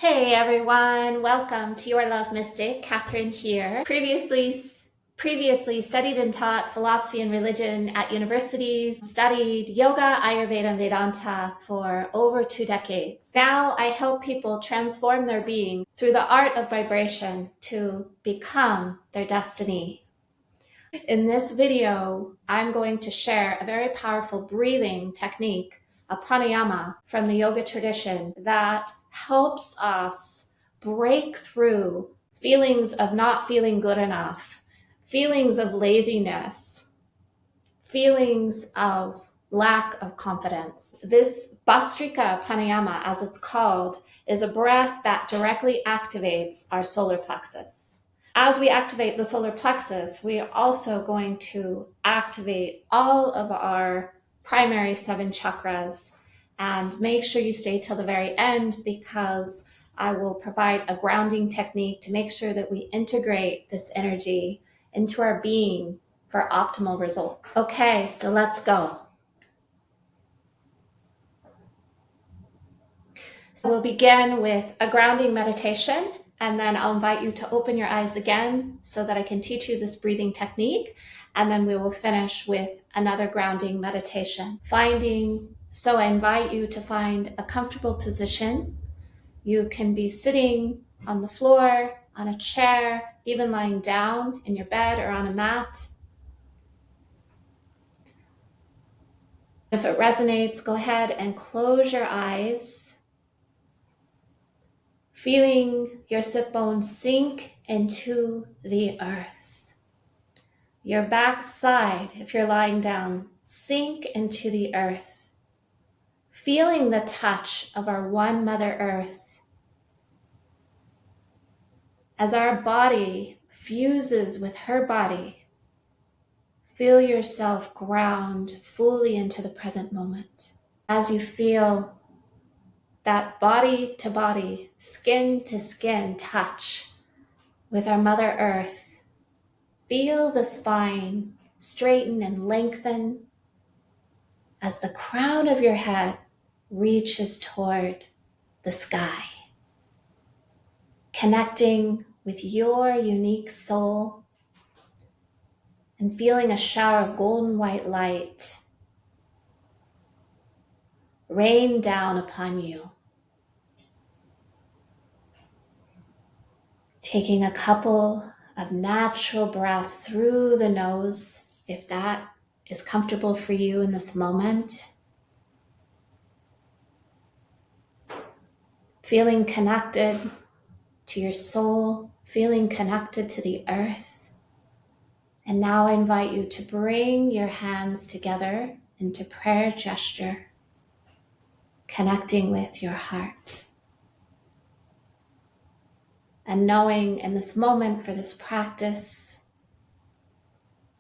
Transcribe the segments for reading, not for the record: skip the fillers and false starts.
Hey everyone, welcome to Your Love Mystic. Kathryn here. Previously studied and taught philosophy and religion at universities, studied yoga, Ayurveda, and Vedanta for over 2 decades. Now I help people transform their being through the art of vibration to become their destiny. In this video, I'm going to share a very powerful breathing technique, a pranayama from the yoga tradition that helps us break through feelings of not feeling good enough, feelings of laziness, feelings of lack of confidence. This Bhastrika Pranayama, as it's called, is a breath that directly activates our solar plexus. As we activate the solar plexus, we are also going to activate all of our primary 7 chakras. And make sure you stay till the very end, because I will provide a grounding technique to make sure that we integrate this energy into our being for optimal results. Okay, so let's go. So we'll begin with a grounding meditation, and then I'll invite you to open your eyes again so that I can teach you this breathing technique. And then we will finish with another grounding meditation. So I invite you to find a comfortable position. You can be sitting on the floor, on a chair, even lying down in your bed or on a mat. If it resonates, go ahead and close your eyes, feeling your sit bones sink into the earth. Your backside, if you're lying down, sink into the earth. Feeling the touch of our one Mother Earth. As our body fuses with her body, feel yourself ground fully into the present moment. As you feel that body to body, skin to skin touch with our Mother Earth, feel the spine straighten and lengthen as the crown of your head reaches toward the sky, connecting with your unique soul and feeling a shower of golden white light rain down upon you. Taking a couple of natural breaths through the nose, if that is comfortable for you in this moment. Feeling connected to your soul, feeling connected to the earth. And now I invite you to bring your hands together into prayer gesture, connecting with your heart. And knowing in this moment, for this practice,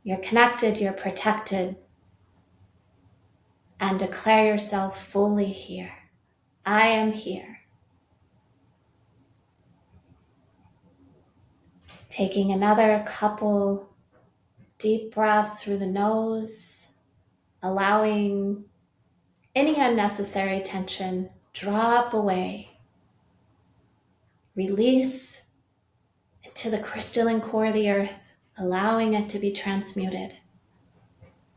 you're connected, you're protected, and declare yourself fully here. I am here. Taking another couple deep breaths through the nose, allowing any unnecessary tension drop away. Release into the crystalline core of the earth, allowing it to be transmuted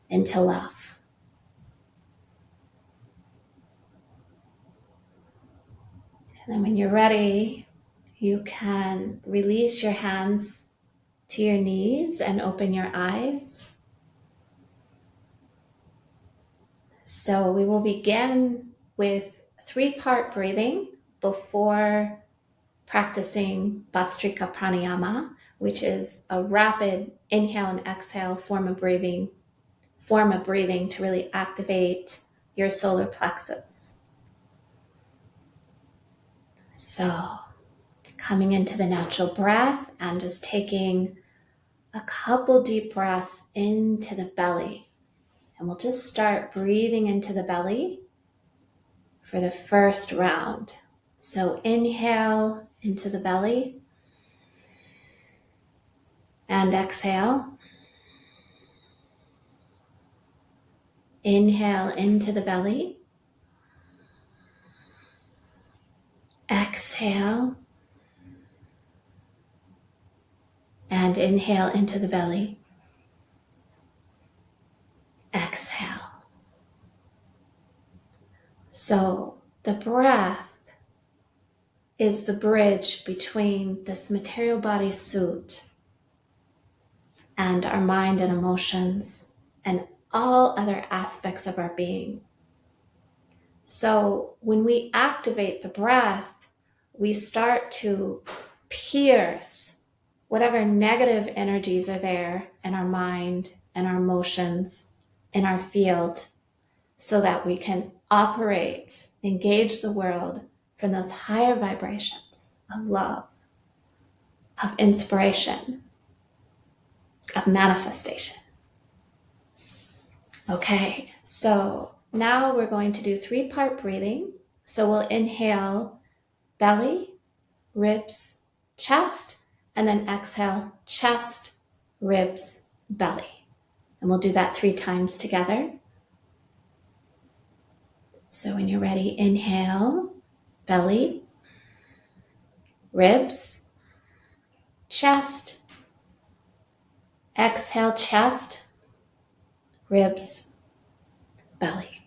into love. And then when you're ready, you can release your hands to your knees and open your eyes. So we will begin with 3-part breathing before practicing Bhastrika Pranayama, which is a rapid inhale and exhale form of breathing to really activate your solar plexus. So coming into the natural breath and just taking a couple deep breaths into the belly. And we'll just start breathing into the belly for the first round. So inhale into the belly and exhale. Inhale into the belly. Exhale. Exhale. And inhale into the belly. Exhale. So the breath is the bridge between this material body suit and our mind and emotions and all other aspects of our being. So when we activate the breath, we start to pierce whatever negative energies are there in our mind and our emotions in our field, so that we can operate, engage the world from those higher vibrations of love, of inspiration, of manifestation. Okay, so now we're going to do 3-part breathing. So we'll inhale belly, ribs, chest, and then exhale chest, ribs, belly. And we'll do that 3 times together. So when you're ready, inhale, belly, ribs, chest, exhale chest, ribs, belly.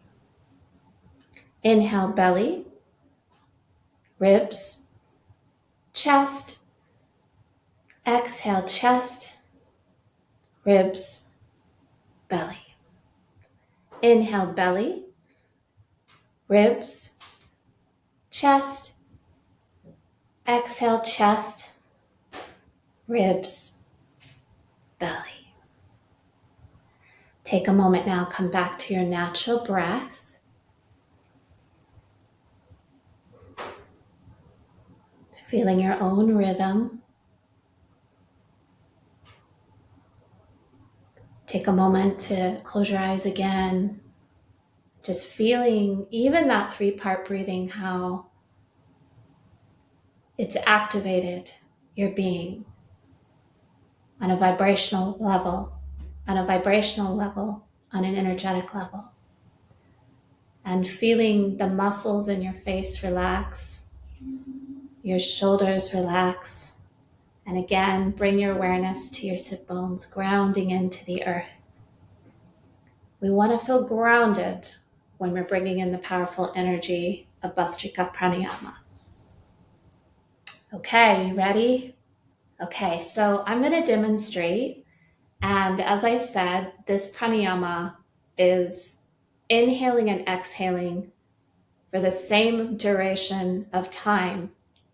Inhale belly, ribs, chest, exhale chest, ribs, belly. Inhale belly, ribs, chest, exhale chest, ribs, belly. Take a moment now, come back to your natural breath. Feeling your own rhythm. Take a moment to close your eyes again. Just feeling even that 3-part breathing, how it's activated your being on a vibrational level, on an energetic level. And feeling the muscles in your face relax, your shoulders relax. And again, bring your awareness to your sit bones, grounding into the earth. We want to feel grounded when we're bringing in the powerful energy of Bhastrika Pranayama. Okay, you ready? Okay, so I'm going to demonstrate. And as I said, this pranayama is inhaling and exhaling for the same duration of time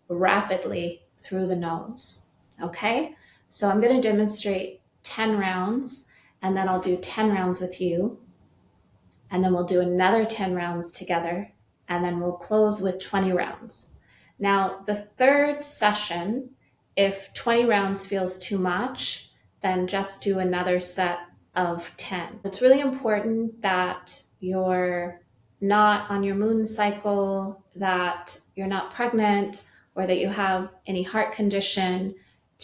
rapidly through the nose. Okay, so I'm going to demonstrate 10 rounds, and then I'll do 10 rounds with you. And then we'll do another 10 rounds together, and then we'll close with 20 rounds. Now, the third session, if 20 rounds feels too much, then just do another set of 10. It's really important that you're not on your moon cycle, that you're not pregnant, or that you have any heart condition.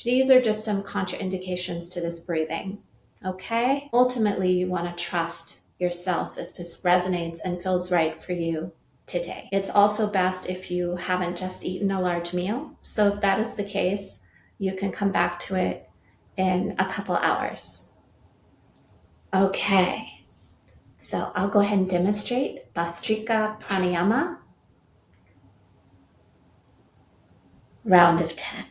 These are just some contraindications to this breathing. Okay? Ultimately, you want to trust yourself if this resonates and feels right for you today. It's also best if you haven't just eaten a large meal. So if that is the case, you can come back to it in a couple hours. Okay, so I'll go ahead and demonstrate Bhastrika Pranayama, round of 10.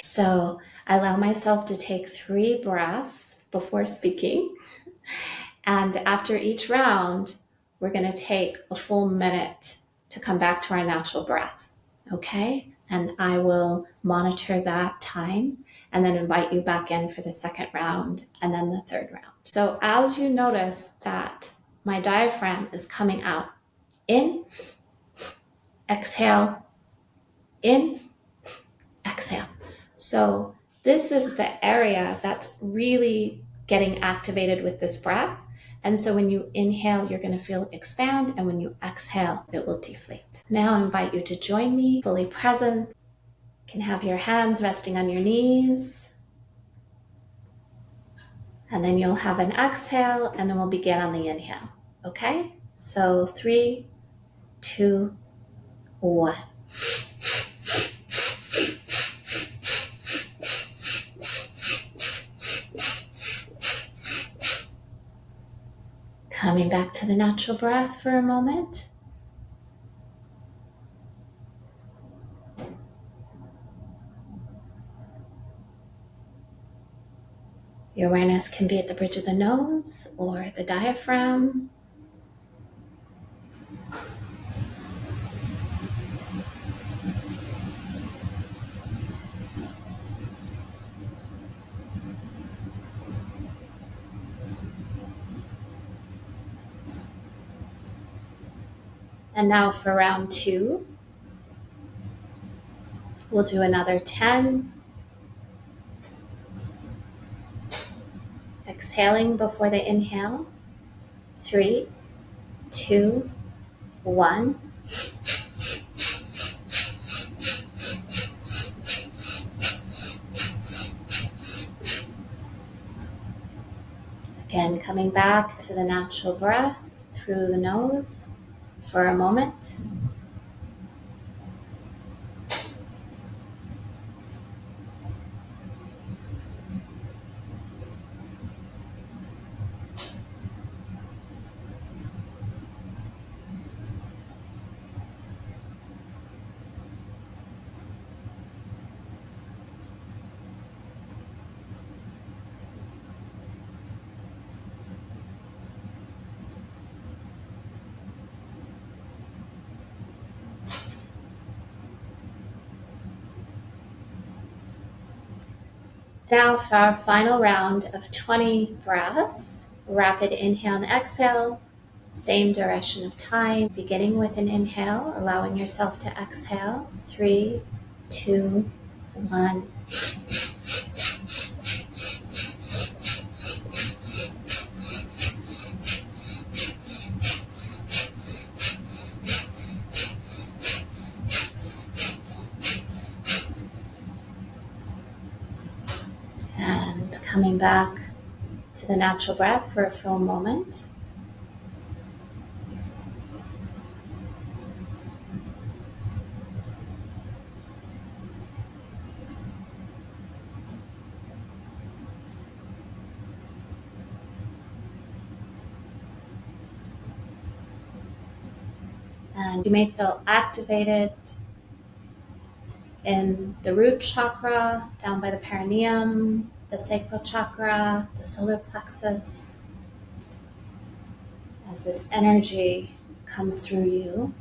So I allow myself to take 3 breaths before speaking. And after each round, we're going to take a full minute to come back to our natural breath. Okay? And I will monitor that time and then invite you back in for the second round and then the third round. So as you notice that my diaphragm is coming out, in, exhale, in, exhale. So this is the area that's really getting activated with this breath. And so when you inhale, you're going to feel it expand, and when you exhale, it will deflate. Now I invite you to join me, fully present. You can have your hands resting on your knees. And then you'll have an exhale, and then we'll begin on the inhale. Okay? So 3, 2, 1. Coming back to the natural breath for a moment. Your awareness can be at the bridge of the nose or the diaphragm. And now for round 2, we'll do another 10. Exhaling before the inhale. 3, 2, 1. Again, coming back to the natural breath through the nose for a moment. Now for our final round of 20 breaths, rapid inhale and exhale, same duration of time, beginning with an inhale, allowing yourself to exhale. 3, 2, 1. And coming back to the natural breath for a full moment. And you may feel activated in the root chakra, down by the perineum, the sacral chakra, the solar plexus. As this energy comes through you,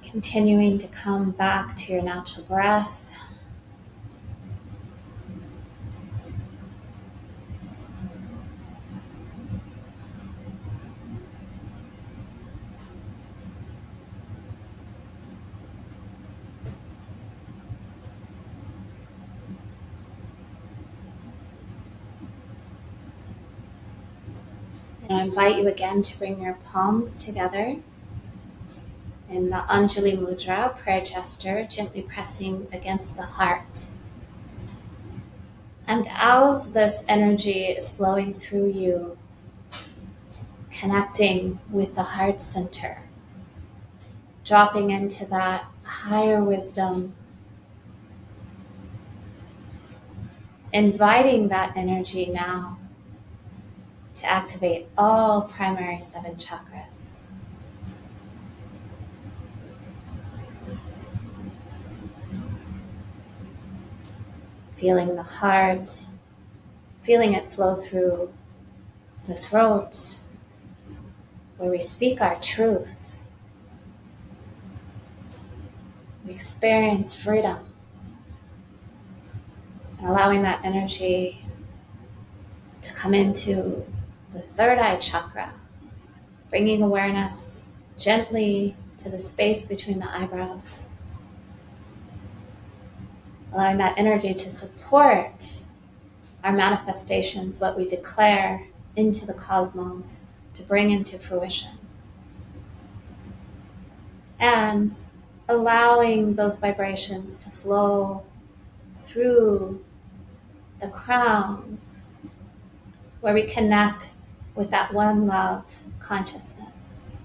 continuing to come back to your natural breath. And I invite you again to bring your palms together in the Anjali Mudra, prayer gesture, gently pressing against the heart. And as this energy is flowing through you, connecting with the heart center, dropping into that higher wisdom, inviting that energy now to activate all primary 7 chakras. Feeling the heart, feeling it flow through the throat, where we speak our truth. We experience freedom. And allowing that energy to come into the third eye chakra, bringing awareness gently to the space between the eyebrows. Allowing that energy to support our manifestations, what we declare into the cosmos to bring into fruition. And allowing those vibrations to flow through the crown, where we connect with that one love consciousness.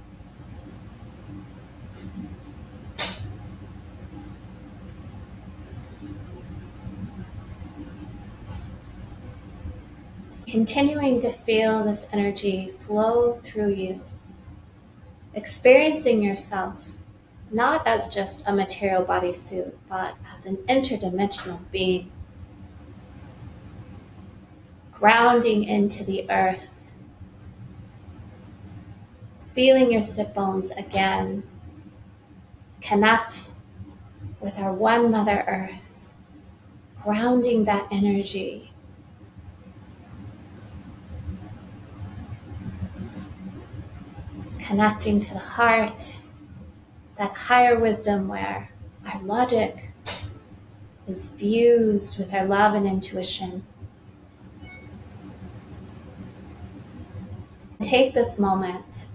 So continuing to feel this energy flow through you, experiencing yourself not as just a material bodysuit, but as an interdimensional being, grounding into the earth, feeling your sit bones again, connect with our one Mother Earth, grounding that energy. Connecting to the heart, that higher wisdom where our logic is fused with our love and intuition. Take this moment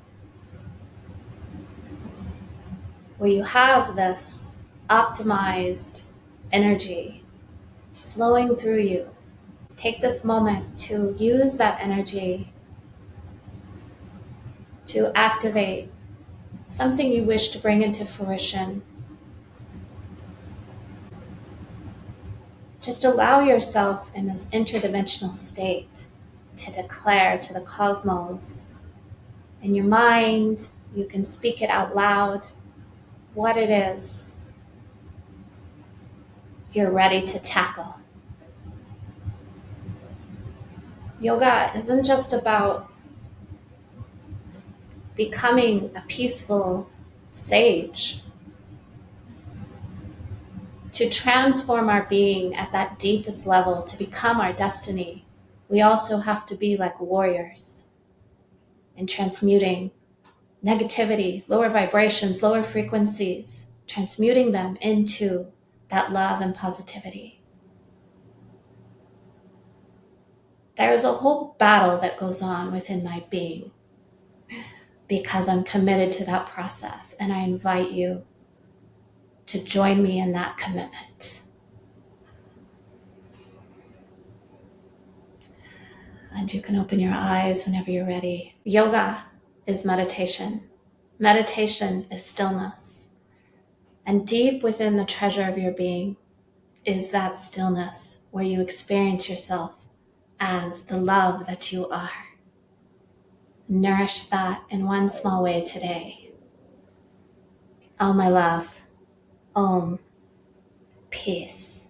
where you have this optimized energy flowing through you. Take this moment to use that energy to activate something you wish to bring into fruition. Just allow yourself in this interdimensional state to declare to the cosmos. In your mind, you can speak it out loud, what it is you're ready to tackle. Yoga isn't just about becoming a peaceful sage. To transform our being at that deepest level, to become our destiny, we also have to be like warriors in transmuting negativity, lower vibrations, lower frequencies, transmuting them into that love and positivity. There is a whole battle that goes on within my being because I'm committed to that process, and I invite you to join me in that commitment. And you can open your eyes whenever you're ready. Yoga is meditation. Meditation is stillness. And deep within the treasure of your being is that stillness where you experience yourself as the love that you are. Nourish that in one small way today. Oh, my love. Om. Peace.